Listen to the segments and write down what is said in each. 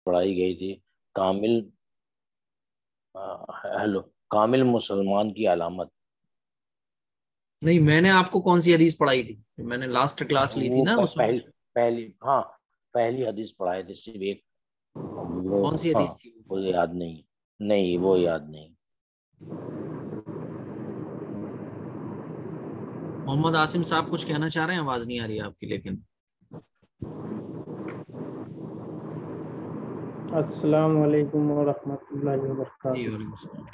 پڑھائی گئی تھی کامل ہیلو کامل مسلمان کی علامت. نہیں، میں نے آپ کو کون سی حدیث پڑھائی تھی؟ میں نے لاسٹ کلاس لی تھی وہ نا اس میں. پہلی حدیث پڑھائے تھے صرف ایک. وہ کون سی ہاں حدیث تھی؟ وہ یاد نہیں. نہیں وہ یاد نہیں. محمد عاصم صاحب کچھ کہنا چاہ رہے ہیں؟ آواز نہیں آ رہی ہے آپ کی. لیکن السلام علیکم ورحمۃ اللہ جی وبرکاتہ. وعلیکم السلام.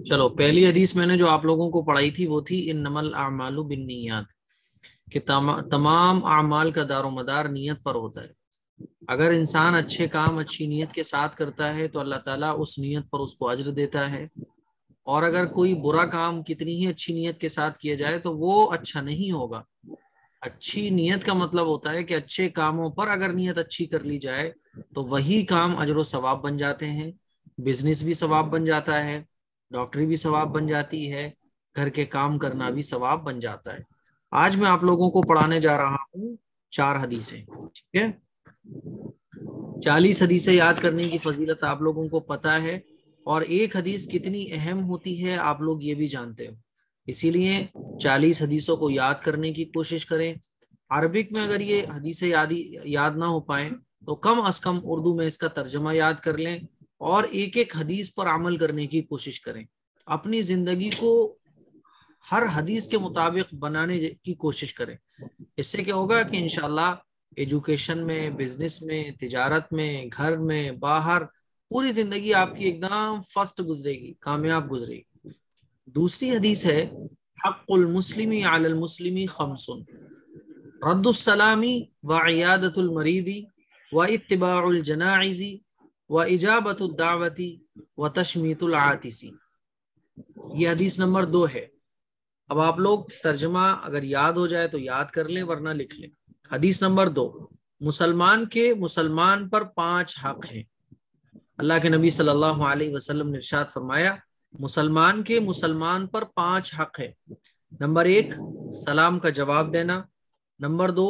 چلو، پہلی حدیث میں نے جو آپ لوگوں کو پڑھائی تھی وہ تھی انما الاعمال بالنیات، کہ تمام اعمال کا دار و مدار نیت پر ہوتا ہے. اگر انسان اچھے کام اچھی نیت کے ساتھ کرتا ہے تو اللہ تعالیٰ اس نیت پر اس کو اجر دیتا ہے، اور اگر کوئی برا کام کتنی ہی اچھی نیت کے ساتھ کیا جائے تو وہ اچھا نہیں ہوگا. اچھی نیت کا مطلب ہوتا ہے کہ اچھے کاموں پر اگر نیت اچھی کر لی جائے تو وہی کام اجر و ثواب بن جاتے ہیں. بزنس بھی ثواب بن جاتا ہے، ڈاکٹری بھی ثواب بن جاتی ہے، گھر کے کام کرنا بھی ثواب بن جاتا ہے. آج میں آپ لوگوں کو پڑھانے جا رہا ہوں 4 حدیثیں. ٹھیک ہے، 40 حدیثیں یاد کرنے کی فضیلت آپ لوگوں کو پتہ ہے، اور ایک حدیث کتنی اہم ہوتی ہے آپ لوگ یہ بھی جانتے ہو. اسی لیے 40 حدیثوں کو یاد کرنے کی کوشش کریں. عربک میں اگر یہ حدیثیں یاد نہ ہو پائیں تو کم از کم اردو میں اس کا ترجمہ یاد کر لیں، اور ایک ایک حدیث پر عمل کرنے کی کوشش کریں. اپنی زندگی کو ہر حدیث کے مطابق بنانے کی کوشش کریں. اس سے کیا ہوگا کہ انشاءاللہ ایجوکیشن میں، بزنس میں، تجارت میں، گھر میں، باہر، پوری زندگی آپ کی ایک دم فرسٹ گزرے گی، کامیاب گزرے گی. دوسری حدیث ہے حق المسلم علی المسلم خمس، رد السلام وعیادۃ المریض واتباع الجنائز واجابۃ الدعوۃ وتشمیت العاطس. یہ حدیث نمبر 2 ہے. اب آپ لوگ ترجمہ اگر یاد ہو جائے تو یاد کر لیں ورنہ لکھ لیں. حدیث نمبر 2، مسلمان کے مسلمان پر 5 حق ہیں. اللہ کے نبی صلی اللہ علیہ وسلم نے ارشاد فرمایا مسلمان کے مسلمان پر 5 حق ہے. نمبر 1 سلام کا جواب دینا، نمبر 2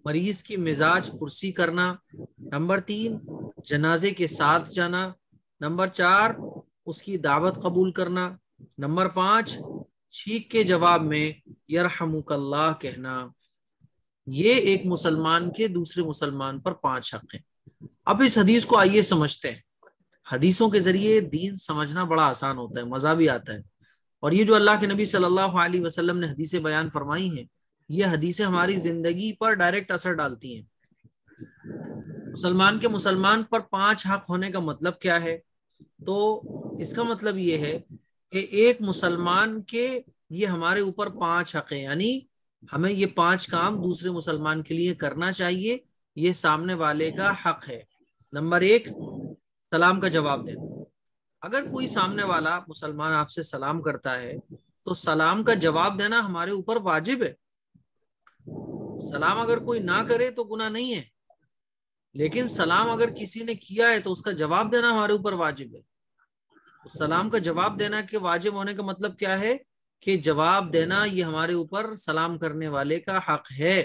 مریض کی مزاج پرسی کرنا، نمبر 3 جنازے کے ساتھ جانا، نمبر 4 اس کی دعوت قبول کرنا، نمبر 5 چھینک کے جواب میں یرحمک اللہ کہنا. یہ ایک مسلمان کے دوسرے مسلمان پر 5 حق ہیں. اب اس حدیث کو آئیے سمجھتے ہیں. حدیثوں کے ذریعے دین سمجھنا بڑا آسان ہوتا ہے، مزہ بھی آتا ہے. اور یہ جو اللہ کے نبی صلی اللہ علیہ وسلم نے حدیثیں بیان فرمائی ہیں، یہ حدیثیں ہماری زندگی پر ڈائریکٹ اثر ڈالتی ہیں. مسلمان کے مسلمان پر 5 حق ہونے کا مطلب کیا ہے؟ تو اس کا مطلب یہ ہے کہ ایک مسلمان کے یہ ہمارے اوپر 5 حق ہیں، یعنی ہمیں یہ 5 کام دوسرے مسلمان کے لیے کرنا چاہیے. یہ سامنے والے کا حق ہے. نمبر 1 سلام کا جواب دینا. اگر کوئی سامنے والا مسلمان آپ سے سلام کرتا ہے تو سلام کا جواب دینا ہمارے اوپر واجب ہے. سلام اگر کوئی نہ کرے تو گناہ نہیں ہے، لیکن سلام اگر کسی نے کیا ہے تو اس کا جواب دینا ہمارے اوپر واجب ہے. سلام کا جواب دینا کے واجب ہونے کا مطلب کیا ہے؟ کہ جواب دینا یہ ہمارے اوپر سلام کرنے والے کا حق ہے.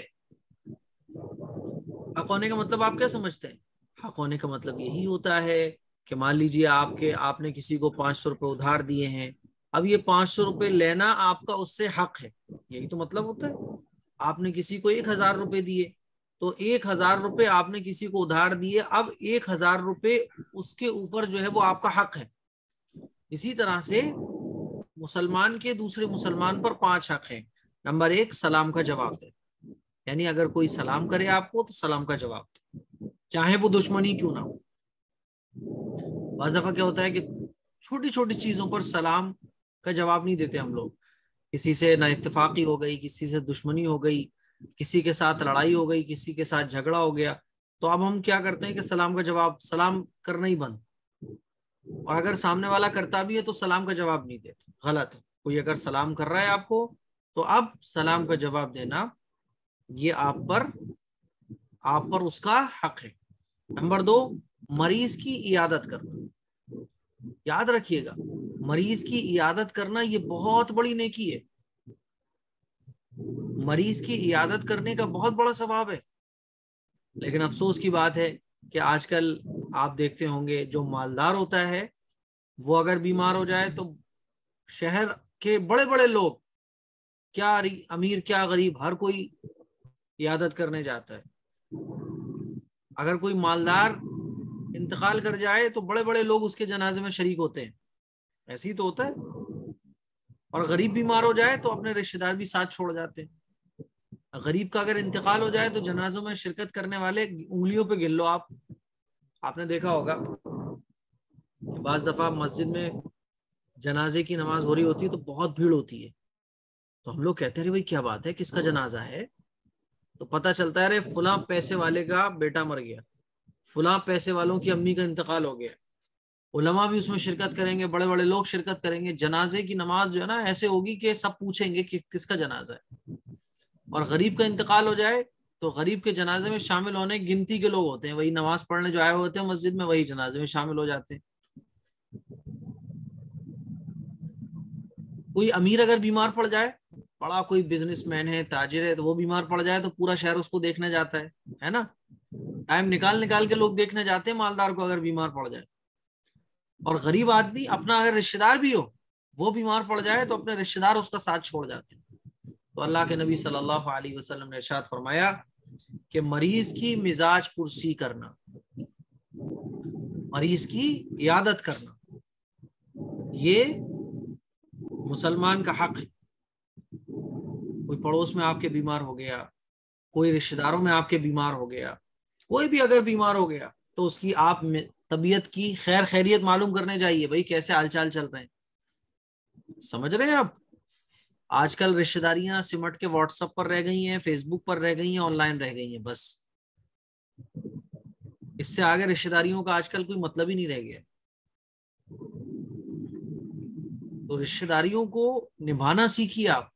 حق ہونے کا مطلب آپ کیا سمجھتے ہیں؟ حق ہونے کا مطلب یہی ہوتا ہے کہ مان لیجیے آپ نے کسی کو 500 روپے ادھار دیے ہیں. اب یہ 500 روپے لینا آپ کا اس سے حق ہے، یہی تو مطلب ہوتا ہے. آپ نے کسی کو 1000 روپے دیے تو 1000 روپے آپ نے کسی کو ادھار دیے، اب 1000 روپے اس کے اوپر جو ہے وہ آپ کا حق ہے. اسی طرح سے مسلمان کے دوسرے مسلمان پر 5 حق ہیں. نمبر 1 سلام کا جواب دے، یعنی اگر کوئی سلام کرے آپ کو تو سلام کا جواب دے، چاہے وہ دشمنی کیوں نہ ہو. بعض دفعہ کیا ہوتا ہے کہ چھوٹی چھوٹی چیزوں پر سلام کا جواب نہیں دیتے ہم لوگ. کسی سے نا اتفاقی ہو گئی، کسی سے دشمنی ہو گئی، کسی کے ساتھ لڑائی ہو گئی، کسی کے ساتھ جھگڑا ہو گیا، تو اب ہم کیا کرتے ہیں کہ سلام کا جواب، سلام کرنا ہی بند. اور اگر سامنے والا کرتا بھی ہے تو سلام کا جواب نہیں دیتے، غلط ہے. کوئی اگر سلام کر رہا ہے آپ کو تو اب سلام کا جواب دینا یہ آپ پر اس کا حق ہے. نمبر 2 مریض کی عیادت کرنا. یاد رکھیے گا، مریض کی عیادت کرنا یہ بہت بڑی نیکی ہے. مریض کی عیادت کرنے کا بہت بڑا ثواب ہے. لیکن افسوس کی بات ہے کہ آج کل آپ دیکھتے ہوں گے جو مالدار ہوتا ہے وہ اگر بیمار ہو جائے تو شہر کے بڑے بڑے لوگ، کیا امیر کیا غریب، ہر کوئی عیادت کرنے جاتا ہے. اگر کوئی مالدار انتقال کر جائے تو بڑے بڑے لوگ اس کے جنازے میں شریک ہوتے ہیں. ایسے ہی تو ہوتا ہے. اور غریب بیمار ہو جائے تو اپنے رشتہ دار بھی ساتھ چھوڑ جاتے ہیں. غریب کا اگر انتقال ہو جائے تو جنازوں میں شرکت کرنے والے انگلیوں پہ گن لو. آپ نے دیکھا ہوگا کہ بعض دفعہ مسجد میں جنازے کی نماز ہو رہی ہوتی ہے تو بہت بھیڑ ہوتی ہے. تو ہم لوگ کہتے ہیں بھائی کیا بات ہے، کس کا جنازہ ہے؟ تو پتہ چلتا ہے ارے فلاں پیسے والے کا بیٹا مر گیا، فلاں پیسے والوں کی امی کا انتقال ہو گیا. علماء بھی اس میں شرکت کریں گے، بڑے بڑے لوگ شرکت کریں گے. جنازے کی نماز جو ہے نا ایسے ہوگی کہ سب پوچھیں گے کہ کس کا جنازہ ہے. اور غریب کا انتقال ہو جائے تو غریب کے جنازے میں شامل ہونے گنتی کے لوگ ہوتے ہیں، وہی نماز پڑھنے جو آئے ہوتے ہیں مسجد میں، وہی جنازے میں شامل ہو جاتے ہیں. کوئی امیر اگر بیمار پڑ جائے، بڑا کوئی بزنس مین ہے، تاجر ہے، تو وہ بیمار پڑ جائے تو پورا شہر اس کو دیکھنے جاتا ہے نا. ٹائم نکال کے لوگ دیکھنے جاتے ہیں مالدار کو اگر بیمار پڑ جائے. اور غریب آدمی اپنا اگر رشتہ دار بھی ہو وہ بیمار پڑ جائے تو اپنے رشتہ دار اس کا ساتھ چھوڑ جاتے ہیں. تو اللہ کے نبی صلی اللہ علیہ وسلم نے ارشاد فرمایا کہ مریض کی مزاج پرسی کرنا، مریض کی عیادت کرنا، یہ مسلمان کا حق ہے. کوئی پڑوس میں آپ کے بیمار ہو گیا، کوئی رشتہ داروں میں آپ کے بیمار ہو گیا، کوئی بھی اگر بیمار ہو گیا تو اس کی آپ طبیعت کی خیر خیریت معلوم کرنے جائیے، بھائی کیسے حال چال چل رہے ہیں. سمجھ رہے ہیں آپ؟ آج کل رشتہ داریاں سمٹ کے واٹس ایپ پر رہ گئی ہیں، فیس بک پر رہ گئی ہیں، آن لائن رہ گئی ہیں. بس اس سے آگے رشتہ داریوں کا آج کل کوئی مطلب ہی نہیں رہ گیا. تو رشتہ داریوں کو نبھانا سیکھیے آپ.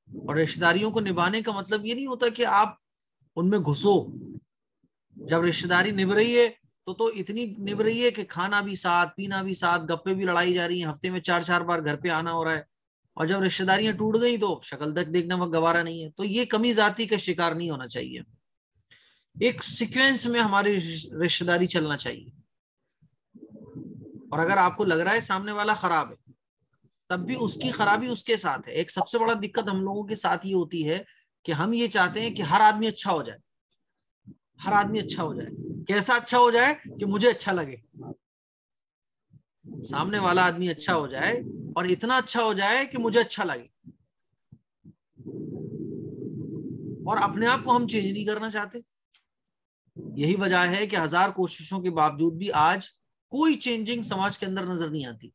اور رشتہ داریوں کو نبھانے کا مطلب یہ نہیں ہوتا کہ آپ ان میں گھسو. جب رشتہ داری نبھ رہی ہے تو اتنی نبھ رہی ہے کہ کھانا بھی ساتھ، پینا بھی ساتھ، گپے بھی لڑائی جا رہی ہیں، ہفتے میں 4 بار گھر پہ آنا ہو رہا ہے. اور جب رشتہ داریاں ٹوٹ گئی تو شکل تک دیکھنا وقت گوارا نہیں ہے. تو یہ کمی ذاتی کا شکار نہیں ہونا چاہیے. ایک سیکوینس میں ہماری رشتہ داری چلنا چاہیے. اور اگر آپ کو لگ رہا ہے سامنے والا خراب ہے تب بھی اس کی خرابی اس کے ساتھ ہے. ایک سب سے بڑا دقت ہم لوگوں کے ساتھ یہ ہوتی ہے کہ ہم یہ چاہتے ہیں کہ ہر آدمی اچھا ہو جائے، ہر آدمی اچھا ہو جائے. کیسا اچھا ہو جائے؟ کہ مجھے اچھا لگے. سامنے والا آدمی اچھا ہو جائے اور اتنا اچھا ہو جائے کہ مجھے اچھا لگے. اور اپنے آپ کو ہم چینج نہیں کرنا چاہتے. یہی وجہ ہے کہ 1000 کوششوں کے باوجود بھی آج کوئی چینجنگ سماج کے اندر نظر نہیں آتی.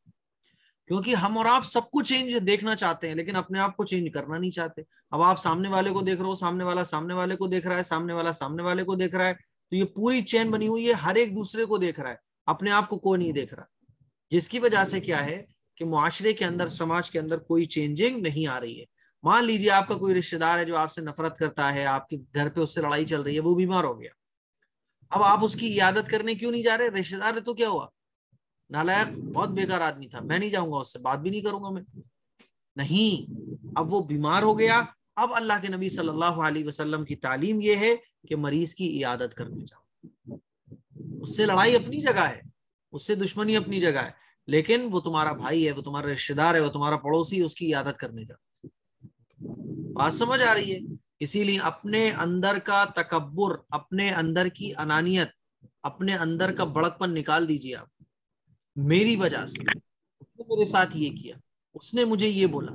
کیونکہ ہم اور آپ سب کو چینج دیکھنا چاہتے ہیں لیکن اپنے آپ کو چینج کرنا نہیں چاہتے. اب آپ سامنے والے کو دیکھ رہے ہو، سامنے والا سامنے والے کو دیکھ رہا ہے، سامنے والا سامنے والے کو دیکھ رہا ہے. تو یہ پوری چین بنی ہوئی ہے، ہر ایک دوسرے کو دیکھ رہا ہے، اپنے آپ کو کوئی نہیں دیکھ رہا. جس کی وجہ سے کیا ہے کہ معاشرے کے اندر، سماج کے اندر کوئی چینجنگ نہیں آ رہی ہے. مان لیجیے آپ کا کوئی رشتہ دار ہے جو آپ سے نفرت کرتا ہے، آپ کے گھر پہ اس سے لڑائی چل رہی ہے، وہ بیمار ہو گیا. اب آپ اس کی عیادت کرنے کیوں نہیں جا رہے؟ رشتہ دار ہے تو کیا ہوا؟ نالائق، بہت بیکار آدمی تھا، میں نہیں جاؤں گا، اس سے بات بھی نہیں کروں گا میں. نہیں، اب وہ بیمار ہو گیا. اب اللہ کے نبی صلی اللہ علیہ وسلم کی تعلیم یہ ہے کہ مریض کی عیادت کرنے جاؤ. اس سے لڑائی اپنی جگہ ہے، اس سے دشمنی اپنی جگہ ہے، لیکن وہ تمہارا بھائی ہے، وہ تمہارا رشتہ دار ہے، وہ تمہارا پڑوسی ہے، اس کی عیادت کرنے جاؤ. بات سمجھ آ رہی ہے؟ اسی لیے اپنے اندر کا تکبر، اپنے اندر کی انانیت، اپنے اندر کا بڑکپن نکال دیجیے. آپ میری وجہ سے اس نے میرے ساتھ یہ کیا، اس نے مجھے یہ بولا،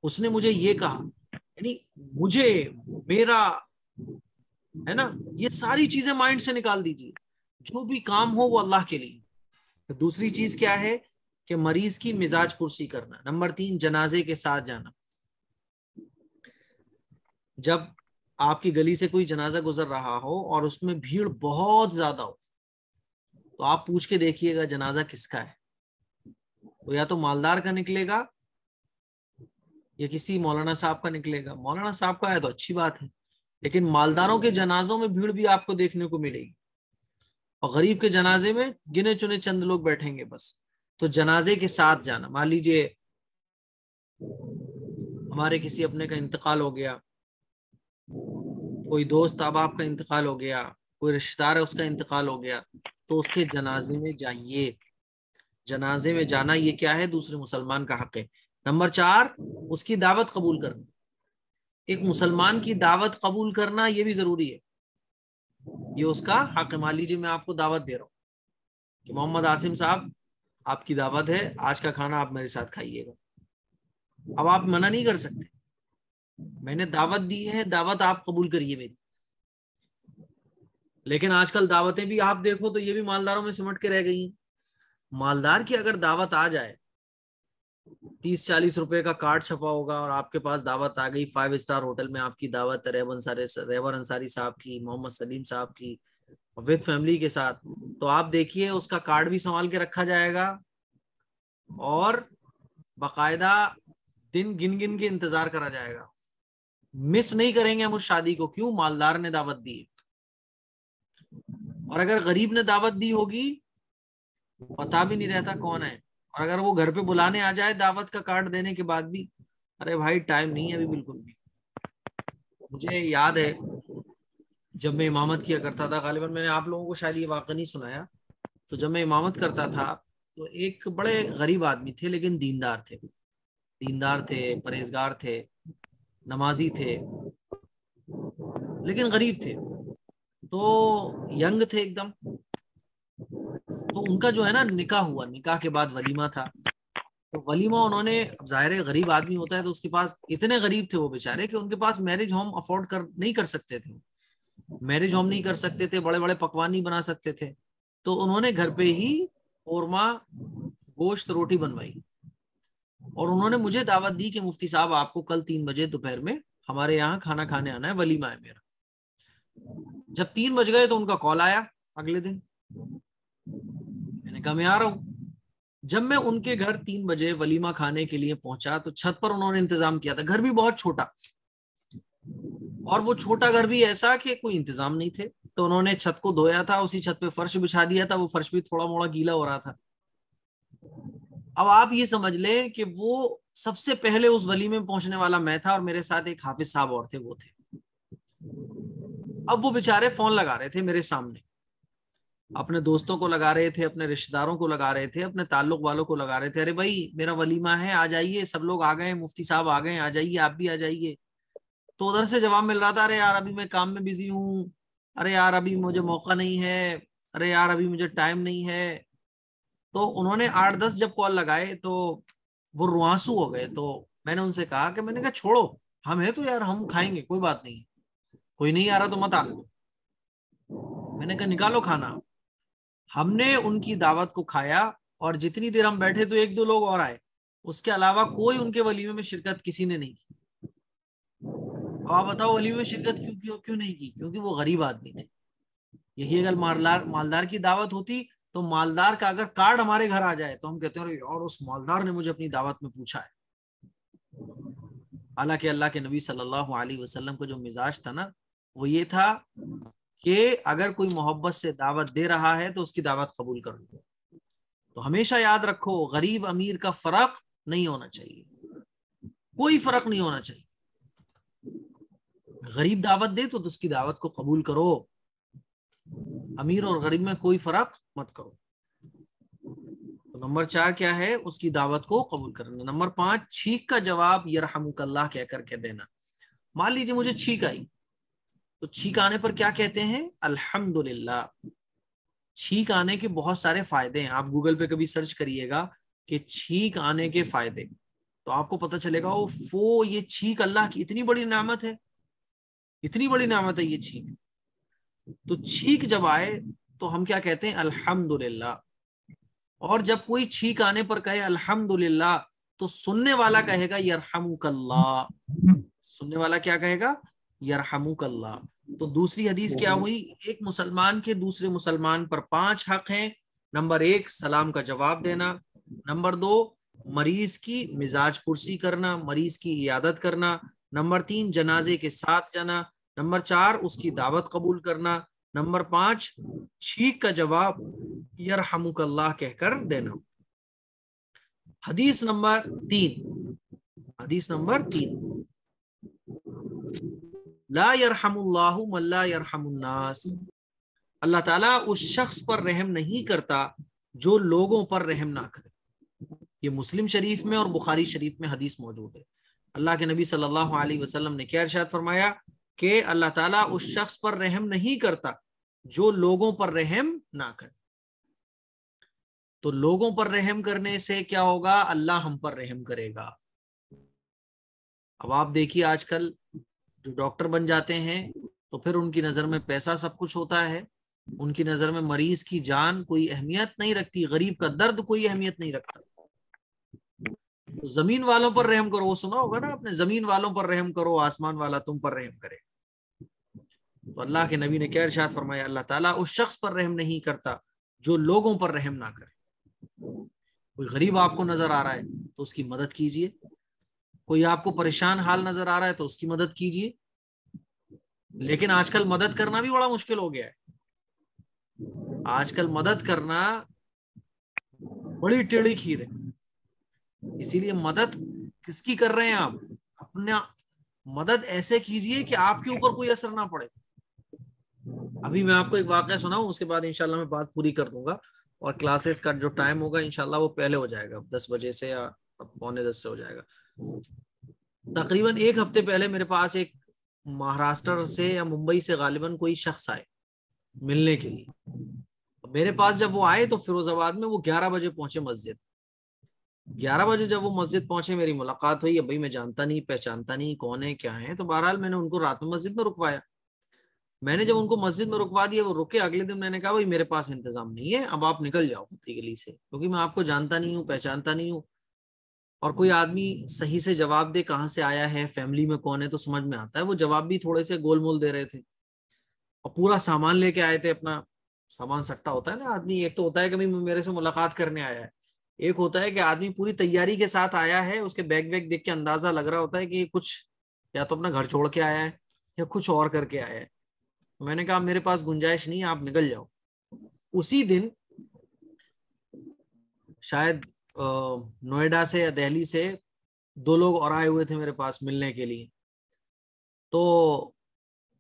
اس نے مجھے یہ کہا، یعنی مجھے، میرا، ہے نا، یہ ساری چیزیں مائنڈ سے نکال دیجیے. جو بھی کام ہو وہ اللہ کے لیے. دوسری چیز کیا ہے کہ مریض کی مزاج پرسی کرنا. نمبر 3، جنازے کے ساتھ جانا. جب آپ کی گلی سے کوئی جنازہ گزر رہا ہو اور اس میں بھیڑ بہت زیادہ ہو تو آپ پوچھ کے دیکھیے گا جنازہ کس کا ہے. وہ یا تو مالدار کا نکلے گا یا کسی مولانا صاحب کا نکلے گا. مولانا صاحب کا ہے تو اچھی بات ہے، لیکن مالداروں کے جنازوں میں بھیڑ بھی آپ کو دیکھنے کو ملے گی، اور غریب کے جنازے میں گنے چنے چند لوگ بیٹھیں گے بس. تو جنازے کے ساتھ جانا. مان لیجیے ہمارے کسی اپنے کا انتقال ہو گیا، کوئی دوست احباب کا انتقال ہو گیا، کوئی رشتہ دار ہے اس کا انتقال ہو گیا، تو اس کے جنازے میں جائیے. جنازے میں جانا یہ کیا ہے؟ دوسرے مسلمان کا حق ہے. نمبر 4 اس کی دعوت قبول کرنا. ایک مسلمان کی دعوت قبول کرنا یہ بھی ضروری ہے، یہ اس کا حق ہے. مان لیجیے میں آپ کو دعوت دے رہا ہوں کہ محمد عاصم صاحب آپ کی دعوت ہے، آج کا کھانا آپ میرے ساتھ کھائیے گا. اب آپ منع نہیں کر سکتے، میں نے دعوت دی ہے، دعوت آپ قبول کریے میری. لیکن آج کل دعوتیں بھی آپ دیکھو تو یہ بھی مالداروں میں سمٹ کے رہ گئی ہیں. مالدار کی اگر دعوت آ جائے، 30-40 روپے کا کارڈ چھپا ہوگا اور آپ کے پاس دعوت آ گئی، 5 اسٹار ہوٹل میں آپ کی دعوت ہے، ریور انصاری صاحب کی، محمد سلیم صاحب کی، وتھ فیملی کے ساتھ، تو آپ دیکھیے اس کا کارڈ بھی سنبھال کے رکھا جائے گا اور باقاعدہ دن گن گن کے انتظار کرا جائے گا. مس نہیں کریں گے ہم اس شادی کو. کیوں؟ مالدار نے دعوت دی. اور اگر غریب نے دعوت دی ہوگی، پتا بھی نہیں رہتا کون ہے، اور اگر وہ گھر پہ بلانے آ جائے دعوت کا کارڈ دینے کے بعد بھی، ارے بھائی ٹائم نہیں ہے ابھی بالکل بھی. مجھے یاد ہے جب میں امامت کیا کرتا تھا، غالباً میں نے آپ لوگوں کو شاید یہ واقعہ نہیں سنایا، تو جب میں امامت کرتا تھا تو ایک بڑے غریب آدمی تھے، لیکن دیندار تھے، پرہیزگار تھے، نمازی تھے، لیکن غریب تھے. تو ینگ تھے ایک دم. تو ان کا جو ہے نا نکاح ہوا، نکاح کے بعد ولیمہ تھا. تو ولیمہ انہوں نے، اب ظاہر ہے غریب آدمی ہوتا ہے تو اس کے پاس، اتنے غریب تھے وہ بیچارے کہ ان کے پاس میرج ہوم افورڈ نہیں کر سکتے تھے، میرج ہوم نہیں کر سکتے تھے، بڑے بڑے پکوان نہیں بنا سکتے تھے. تو انہوں نے گھر پہ ہی قورمہ، گوشت، روٹی بنوائی اور انہوں نے مجھے دعوت دی کہ مفتی صاحب آپ کو کل 3 بجے دوپہر میں ہمارے یہاں کھانا کھانے آنا ہے، ولیمہ ہے میرا. جب 3 بج گئے تو ان کا کال آیا اگلے دن. میں نے کہا میں آ رہا ہوں. جب میں ان کے گھر 3 بجے ولیمہ کھانے کے لیے پہنچا تو چھت پر انہوں نے انتظام کیا تھا. گھر بھی بہت چھوٹا، اور وہ چھوٹا گھر بھی ایسا کہ کوئی انتظام نہیں تھے. تو انہوں نے چھت کو دھویا تھا، اسی چھت پہ فرش بچھا دیا تھا، وہ فرش بھی تھوڑا موڑا گیلا ہو رہا تھا. اب آپ یہ سمجھ لیں کہ وہ سب سے پہلے اس ولیمے میں پہنچنے والا میں تھا، اور میرے ساتھ ایک حافظ صاحب اور تھے، وہ تھے. اب وہ بیچارے فون لگا رہے تھے میرے سامنے، اپنے دوستوں کو لگا رہے تھے، اپنے رشتہ داروں کو لگا رہے تھے، اپنے تعلق والوں کو لگا رہے تھے، ارے بھائی میرا ولیمہ ہے، آ جائیے، سب لوگ آ گئے، مفتی صاحب آ گئے، آ جائیے، آپ بھی آ جائیے. تو ادھر سے جواب مل رہا تھا، ارے یار ابھی میں کام میں بزی ہوں، ارے یار ابھی مجھے موقع نہیں ہے، ارے یار ابھی مجھے ٹائم نہیں ہے. تو انہوں نے 8-10 جب کال لگائے تو وہ روانسو ہو گئے. تو میں نے ان سے کہا کہ میں نے کہا چھوڑو، ہم ہیں تو یار ہم کھائیں گے، کوئی بات نہیں، کوئی نہیں آ رہا تو مت آنے دو. میں نے کہا نکالو کھانا. ہم نے ان کی دعوت کو کھایا، اور جتنی دیر ہم بیٹھے تو 1-2 لوگ اور آئے، اس کے علاوہ کوئی ان کے ولیمے میں شرکت کسی نے نہیں کی. اب آپ بتاؤ ولیمے میں شرکت کیوں نہیں کی؟ کیونکہ وہ غریب آدمی تھے. یہی اگر مالدار کی دعوت ہوتی تو مالدار کا اگر کارڈ ہمارے گھر آ جائے تو ہم کہتے ہیں اور اس مالدار نے مجھے اپنی دعوت میں پوچھا ہے. حالانکہ اللہ کے نبی صلی اللہ علیہ وسلم کو جو مزاج تھا نا، وہ یہ تھا کہ اگر کوئی محبت سے دعوت دے رہا ہے تو اس کی دعوت قبول کر لو. تو ہمیشہ یاد رکھو، غریب امیر کا فرق نہیں ہونا چاہیے، کوئی فرق نہیں ہونا چاہیے. غریب دعوت دے تو اس کی دعوت کو قبول کرو، امیر اور غریب میں کوئی فرق مت کرو. تو نمبر 4 کیا ہے؟ اس کی دعوت کو قبول کرنا. نمبر 5 چھینک کا جواب یرحمک اللہ کہہ کر کے دینا. مان لیجیے مجھے چھینک آئی تو چھینک آنے پر کیا کہتے ہیں؟ الحمدللہ. چھینک آنے کے بہت سارے فائدے ہیں، آپ گوگل پہ کبھی سرچ کریے گا کہ چھینک آنے کے فائدے، تو آپ کو پتہ چلے گا یہ چھینک اللہ کی اتنی بڑی نعمت ہے، اتنی بڑی نعمت ہے یہ چھینک. تو چھینک جب آئے تو ہم کیا کہتے ہیں؟ الحمدللہ. اور جب کوئی چھینک آنے پر کہے الحمدللہ تو سننے والا کہے گا یرحمک اللہ. سننے والا کیا کہے گا؟ یرحمک اللہ. تو دوسری حدیث کیا ہوئی؟ ایک مسلمان کے دوسرے مسلمان پر 5 حق ہیں. نمبر 1 سلام کا جواب دینا. نمبر 2 مریض کی مزاج پرسی کرنا، مریض کی عیادت کرنا. نمبر 3 جنازے کے ساتھ جانا. نمبر 4 اس کی دعوت قبول کرنا. نمبر 5 چھینک کا جواب یرحمک اللہ کہہ کر دینا. حدیث نمبر 3 حدیث نمبر 3، لا یرحم اللہ من لا یرحم الناس، اللہ تعالیٰ اس شخص پر رحم نہیں کرتا جو لوگوں پر رحم نہ کرے. یہ مسلم شریف میں اور بخاری شریف میں حدیث موجود ہے. اللہ کے نبی صلی اللہ علیہ وسلم نے کیا ارشاد فرمایا کہ اللہ تعالیٰ اس شخص پر رحم نہیں کرتا جو لوگوں پر رحم نہ کرے. تو لوگوں پر رحم کرنے سے کیا ہوگا؟ اللہ ہم پر رحم کرے گا. اب آپ دیکھیے آج کل جو ڈاکٹر بن جاتے ہیں تو پھر ان کی نظر میں پیسہ سب کچھ ہوتا ہے، ان کی نظر میں مریض کی جان کوئی اہمیت نہیں رکھتی، غریب کا درد کوئی اہمیت نہیں رکھتا. زمین والوں پر رحم کرو، وہ سنا ہوگا نا آپ نے، زمین والوں پر رحم کرو آسمان والا تم پر رحم کرے. تو اللہ کے نبی نے کیا ارشاد فرمایا؟ اللہ تعالیٰ اس شخص پر رحم نہیں کرتا جو لوگوں پر رحم نہ کرے. کوئی غریب آپ کو نظر آ رہا ہے تو اس کی مدد کیجیے، کوئی آپ کو پریشان حال نظر آ رہا ہے تو اس کی مدد کیجیے. لیکن آج کل مدد کرنا بھی بڑا مشکل ہو گیا ہے. آج کل مدد کرنا بڑی ٹیڑھی کھیر ہے. اسی لیے مدد کس کی کر رہے ہیں آپ؟ اپنا مدد ایسے کیجئے کہ آپ کے اوپر کوئی اثر نہ پڑے. ابھی میں آپ کو ایک واقعہ سناؤں، اس کے بعد انشاءاللہ میں بات پوری کر دوں گا، اور کلاسز کا جو ٹائم ہوگا انشاءاللہ وہ پہلے ہو جائے گا، 10 بجے سے یا 9:45 سے ہو جائے گا. تقریباً ایک ہفتے پہلے میرے پاس ایک مہاراشٹر سے یا ممبئی سے غالباً کوئی شخص آئے ملنے کے لیے. میرے پاس جب وہ آئے تو فیروز آباد میں وہ 11 بجے پہنچے مسجد. 11 بجے جب وہ مسجد پہنچے میری ملاقات ہوئی. اب بھائی میں جانتا نہیں پہچانتا نہیں کون ہے کیا ہے، تو بہرحال میں نے ان کو رات میں مسجد میں رکوایا. میں نے جب ان کو مسجد میں رکوا دیا وہ رکے. اگلے دن میں نے کہا بھائی میرے پاس انتظام نہیں ہے، اب آپ نکل جاؤ پتی گلی سے، کیونکہ میں آپ کو جانتا نہیں ہوں پہچانتا نہیں ہوں. اور کوئی آدمی صحیح سے جواب دے کہاں سے آیا ہے، فیملی میں کون ہے، تو سمجھ میں آتا ہے. وہ جواب بھی تھوڑے سے گول مول دے رہے تھے، اور پورا سامان لے کے آئے تھے. اپنا سامان سٹا ہوتا ہے نا آدمی، ایک تو ہوتا ہے کہ میرے سے ملاقات کرنے آیا ہے، ایک ہوتا ہے کہ آدمی پوری تیاری کے ساتھ آیا ہے. اس کے بیگ ویگ دیکھ کے اندازہ لگ رہا ہوتا ہے کہ کچھ یا تو اپنا گھر چھوڑ کے آیا ہے یا کچھ اور کر کے آیا ہے. میں نے کہا میرے پاس گنجائش نہیں، آپ نکل جاؤ. اسی دن شاید نوئیڈا سے یا دہلی سے 2 لوگ اور آئے ہوئے تھے میرے پاس ملنے کے لیے. تو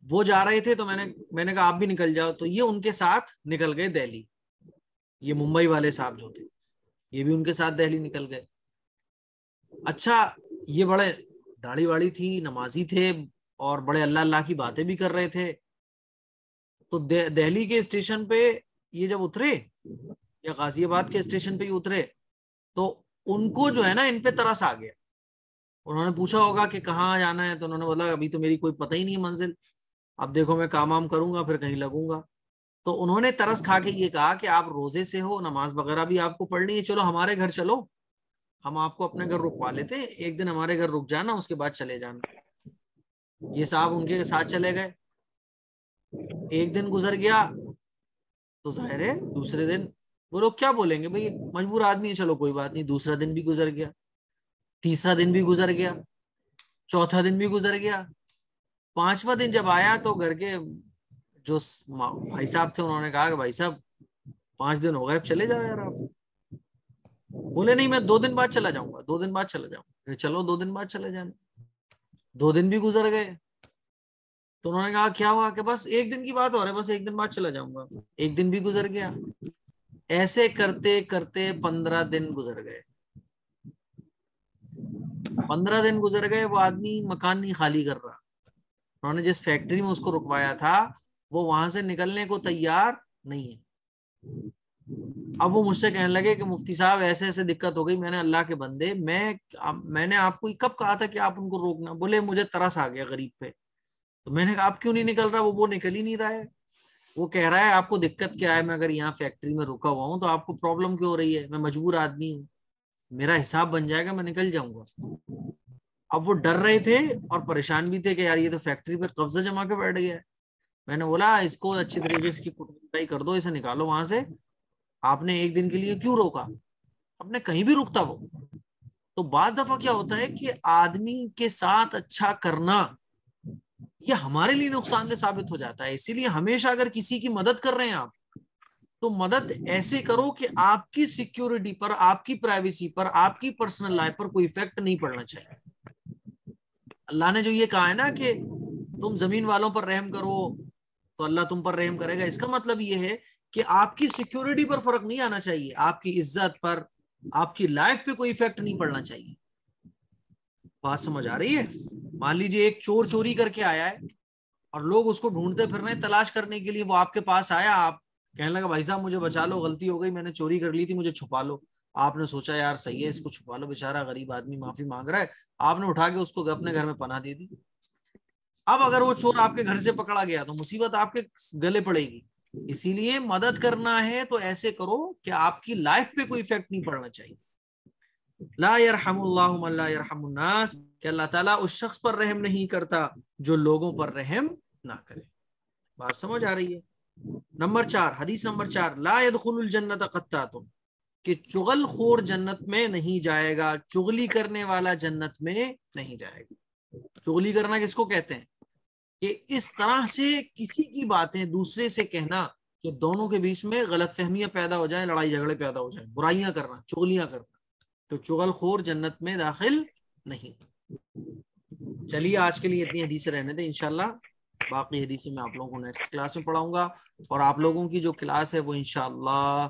وہ جا رہے تھے تو میں نے کہا آپ بھی نکل جاؤ. تو یہ ان کے ساتھ نکل گئے دہلی. یہ ممبئی والے صاحب جو تھے یہ بھی ان کے ساتھ دہلی نکل گئے. اچھا یہ بڑے داڑھی واڑی تھی، نمازی تھے، اور بڑے اللہ اللہ کی باتیں بھی کر رہے تھے. تو دہلی کے اسٹیشن پہ یہ جب اترے یا غازی آباد کے اسٹیشن پہ ہی اترے تو ان کو جو ہے نا ان پہ ترس آ گیا. انہوں نے پوچھا ہوگا کہ کہاں جانا ہے، تو انہوں نے بولا ابھی تو میری کوئی پتہ ہی نہیں ہے منزل، اب دیکھو میں کام کروں گا پھر کہیں لگوں گا. تو انہوں نے ترس کھا کے یہ کہا کہ آپ روزے سے ہو، نماز وغیرہ بھی آپ کو پڑھنی ہے، چلو ہمارے گھر چلو، ہم آپ کو اپنے گھر رکوا لیتے ہیں، ایک دن ہمارے گھر رک جانا، اس کے بعد چلے جانا. یہ صاحب ان کے ساتھ چلے گئے. ایک دن گزر گیا تو ظاہر ہے دوسرے دن وہ لوگ کیا بولیں گے، بھائی مجبور آدمی ہے، چلو کوئی بات نہیں. دوسرا دن بھی گزر گیا، تیسرا دن بھی گزر گیا، چوتھا دن بھی گزر گیا. 5واں دن جب آیا تو گھر کے جو بھائی صاحب تھے انہوں نے کہا کہ بھائی صاحب 5 دن ہو گئے، اب چلے جاؤ یار آپ. بولے نہیں میں 2 دن بعد چلا جاؤں گا، 2 دن بعد چلا جاؤں گا. چلو 2 دن بعد چلے جانا. 2 دن بھی گزر گئے تو انہوں نے کہا کیا ہوا، کہ بس 1 دن کی بات ہو رہی ہے، بس 1 دن بعد چلا جاؤں گا. 1 دن بھی گزر گیا. ایسے کرتے کرتے 15 دن گزر گئے. 15 دن گزر گئے. وہ آدمی مکان نہیں خالی کر رہا. انہوں نے جس فیکٹری میں اس کو رکوایا تھا وہ وہاں سے نکلنے کو تیار نہیں ہے. اب وہ مجھ سے کہنے لگے کہ مفتی صاحب ایسے ایسے دقت ہو گئی. میں نے اللہ کے بندے میں نے آپ کو کب کہا تھا کہ آپ ان کو روکنا. بولے مجھے ترس آ گیا غریب پہ. تو میں نے کہا آپ کیوں نہیں نکل رہا. وہ نکل ہی نہیں رہا ہے. وہ کہہ رہا ہے آپ کو دقت کیا ہے، میں اگر یہاں فیکٹری میں رکا ہوا ہوں تو آپ کو پرابلم کیوں ہو رہی ہے، میں مجبور آدمی ہوں، میرا حساب بن جائے گا میں نکل جاؤں گا. اب وہ ڈر رہے تھے اور پریشان بھی تھے کہ یار یہ تو فیکٹری پہ قبضہ جما کے بیٹھ گیا ہے. میں نے بولا اس کو اچھی طریقے سے کٹائی کر دو، اسے نکالو وہاں سے. آپ نے 1 دن کے لیے کیوں روکا، اب نے کہیں بھی رکتا وہ. تو بعض دفعہ کیا ہوتا ہے کہ آدمی کے ساتھ اچھا کرنا یہ ہمارے لیے نقصان دہ ثابت ہو جاتا ہے. اسی لیے ہمیشہ اگر کسی کی مدد کر رہے ہیں آپ تو مدد ایسے کرو کہ آپ کی سیکیورٹی پر، آپ کی پرائیویسی پر، آپ کی پرسنل لائف پر کوئی ایفیکٹ نہیں پڑنا چاہیے. اللہ نے جو یہ کہا ہے نا کہ تم زمین والوں پر رحم کرو تو اللہ تم پر رحم کرے گا، اس کا مطلب یہ ہے کہ آپ کی سیکیورٹی پر فرق نہیں آنا چاہیے، آپ کی عزت پر، آپ کی لائف پہ کوئی ایفیکٹ نہیں پڑنا چاہیے. بات سمجھ آ رہی ہے؟ مان لیجیے ایک چور چوری کر کے آیا ہے اور لوگ اس کو ڈھونڈتے پھر رہے ہیں تلاش کرنے کے لیے، وہ آپ کے پاس آیا، آپ کہنے لگا بھائی صاحب مجھے بچا لو، غلطی ہو گئی، میں نے چوری کر لی تھی، مجھے چھپا لو. آپ نے سوچا یار صحیح ہے اس کو چھپا لو، بیچارہ غریب آدمی معافی مانگ رہا ہے، آپ نے اٹھا کے اس کو اپنے گھر میں پناہ دے دی. اب اگر وہ چور آپ کے گھر سے پکڑا گیا تو مصیبت آپ کے گلے پڑے گی. اسی لیے مدد کرنا ہے تو ایسے کرو کہ آپ کی لائف پہ کوئی ایفیکٹ نہیں پڑنا چاہیے. لا یرحم اللہ من لا یرحم الناس، کہ اللہ تعالیٰ اس شخص پر رحم نہیں کرتا جو لوگوں پر رحم نہ کرے. بات سمجھ آ رہی ہے؟ نمبر 4، حدیث نمبر 4، لا يدخل الجنت قطات، کہ چغل خور جنت میں نہیں جائے گا، چغلی کرنے والا جنت میں نہیں جائے گا. چغلی کرنا کس کو کہتے ہیں؟ کہ اس طرح سے کسی کی باتیں دوسرے سے کہنا کہ دونوں کے بیچ میں غلط فہمیاں پیدا ہو جائیں، لڑائی جھگڑے پیدا ہو جائیں، برائیاں کرنا، چغلیاں کرنا، تو چغل خور جنت میں داخل نہیں. چلیے آج کے لیے اتنی حدیثیں رہنے دیں، انشاءاللہ باقی حدیثیں میں آپ لوگوں کو نیکسٹ کلاس میں پڑھاؤں گا. اور آپ لوگوں کی جو کلاس ہے وہ انشاءاللہ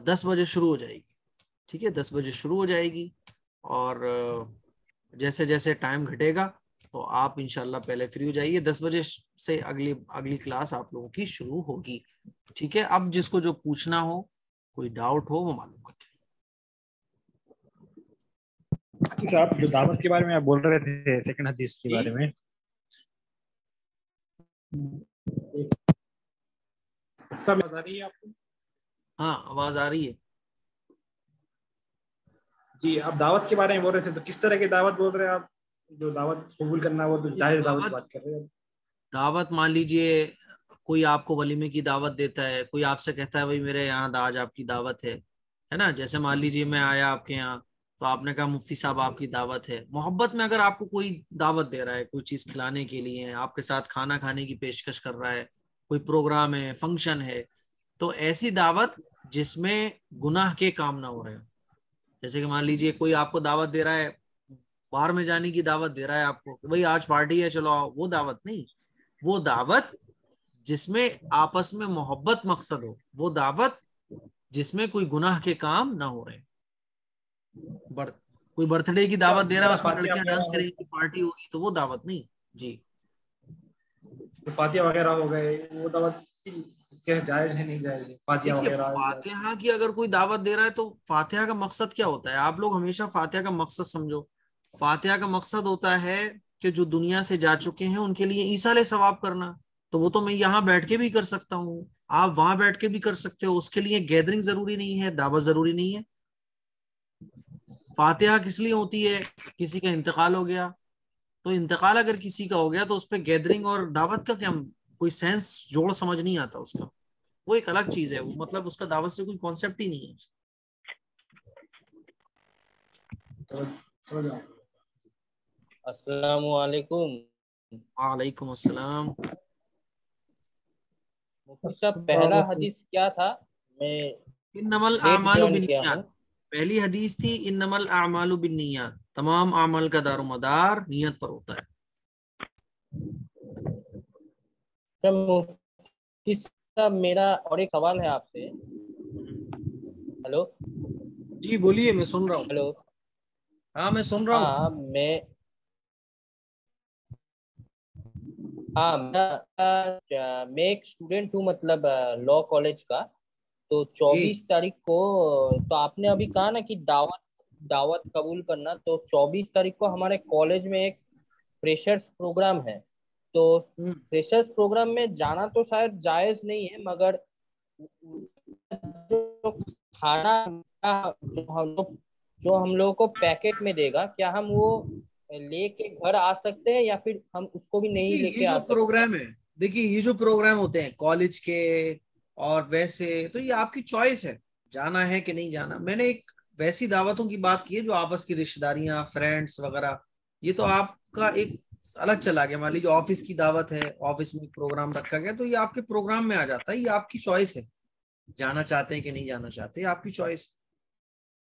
10 بجے شروع ہو جائے گی. ٹھیک ہے، 10 بجے شروع ہو جائے گی، اور جیسے جیسے ٹائم گھٹے گا تو آپ انشاءاللہ پہلے فری ہو جائیے. 10 بجے سے اگلی کلاس آپ لوگوں کی شروع ہوگی. ٹھیک ہے، اب جس کو جو پوچھنا ہو، کوئی ڈاؤٹ ہو، وہ معلوم کریں. آپ جو دعوت کے بارے میں آپ بول رہے تھے سیکنڈ حدیث کے بارے میں، آواز آ رہی ہے آپ کو؟ ہاں آواز آ رہی ہے. جی آپ دعوت کے بارے میں بول رہے تھے، تو کس طرح کی دعوت بول رہے ہیں آپ؟ جو دعوت قبول کرنا وہ تو جائز دعوت کی بات کر رہے ہیں. دعوت مان لیجئے کوئی آپ کو ولیمے کی دعوت دیتا ہے، کوئی آپ سے کہتا ہے بھائی میرے یہاں آج آپ کی دعوت ہے نا. جیسے مان لیجئے میں آیا آپ کے یہاں تو آپ نے کہا مفتی صاحب آپ کی دعوت ہے. محبت میں اگر آپ کو کوئی دعوت دے رہا ہے، کوئی چیز کھلانے کے لیے، آپ کے ساتھ کھانا کھانے کی پیشکش کر رہا ہے، کوئی پروگرام ہے، فنکشن ہے، تو ایسی دعوت جس میں گناہ کے کام نہ ہو رہے ہوں. جیسے کہ مان لیجئے کوئی آپ کو دعوت دے رہا ہے، باہر میں جانے کی دعوت دے رہا ہے آپ کو کہ بھائی آج پارٹی ہے چلو آؤ، وہ دعوت نہیں. وہ دعوت جس میں آپس میں محبت مقصد ہو، وہ دعوت جس میں کوئی گناہ کے کام نہ ہو رہے. کوئی برتھ ڈے کی دعوت دے رہا ہے، اس میں لڑکیاں ڈانس کریں گی، پارٹی ہوگی، تو وہ دعوت نہیں. جی فاتحہ وغیرہ ہو گئے، وہ دعوت کیا جائز ہے نہیں جائز ہے؟ فاتحہ وغیرہ فاتحہ کی اگر کوئی دعوت دے رہا ہے تو فاتحہ کا مقصد کیا ہوتا ہے؟ آپ لوگ ہمیشہ فاتحہ کا مقصد سمجھو. فاتحہ کا مقصد ہوتا ہے کہ جو دنیا سے جا چکے ہیں ان کے لیے ایصال ثواب کرنا. تو وہ تو میں یہاں بیٹھ کے بھی کر سکتا ہوں، آپ وہاں بیٹھ کے بھی کر سکتے ہو. اس کے لیے گیدرنگ ضروری نہیں ہے، دعوت ضروری نہیں ہے. فاتحہ کس لیے ہوتی ہے؟ کسی کا انتقال ہو گیا، تو انتقال اگر کسی کا ہو گیا تو اس پہ گیدرنگ اور دعوت کا کیا کوئی سینس جوڑ سمجھ نہیں آتا اس کا. وہ ایک الگ چیز ہے، وہ مطلب اس کا دعوت سے کوئی کانسیپٹ ہی نہیں ہے. السلام علیکم. وعلیکم السلام. مفتی صاحب پہلا حدیث کیا تھا؟ میں انما الاعمال بالنیات. پہلی حدیث تھی انما الاعمال بالنیات، تمام اعمال کا دار و مدار نیت پر ہوتا ہے. مفتی صاحب میرا اور ایک سوال ہے آپ سے. ہلو جی بولیے، میں سن رہا ہوں. ہلو ہاں میں سن رہا ہوں. میں ایک اسٹوڈینٹ ہوں، مطلب لا کالج کا. تو 24 تاریخ کو، تو آپ نے ابھی کہا نا کہ دعوت قبول کرنا، تو 24 تاریخ کو ہمارے کالج میں ایک فریشرز پروگرام ہے. تو فریشرز پروگرام میں جانا تو شاید جائز نہیں ہے، مگر جو کھانا جو ہم لوگوں کو پیکٹ میں دے گا، کیا ہم وہ لے کے گھر آ سکتے ہیں یا پھر ہم اس کو بھی نہیں لے کے آ سکتے؟ پروگرام ہے، دیکھیے یہ جو پروگرام ہوتے ہیں کالج کے اور ویسے، تو یہ آپ کی چوائس ہے جانا ہے کہ نہیں جانا. میں نے ایک ویسی دعوتوں کی بات کی ہے جو آپس کی رشتہ داریاں، فرینڈس وغیرہ، یہ تو آپ کا ایک الگ چلا گیا. مان لیجیے آفس کی دعوت ہے، آفس میں پروگرام رکھا گیا، تو یہ آپ کے پروگرام میں آ جاتا ہے. یہ آپ کی چوائس ہے، جانا چاہتے ہیں کہ نہیں جانا چاہتے، آپ کی چوائس.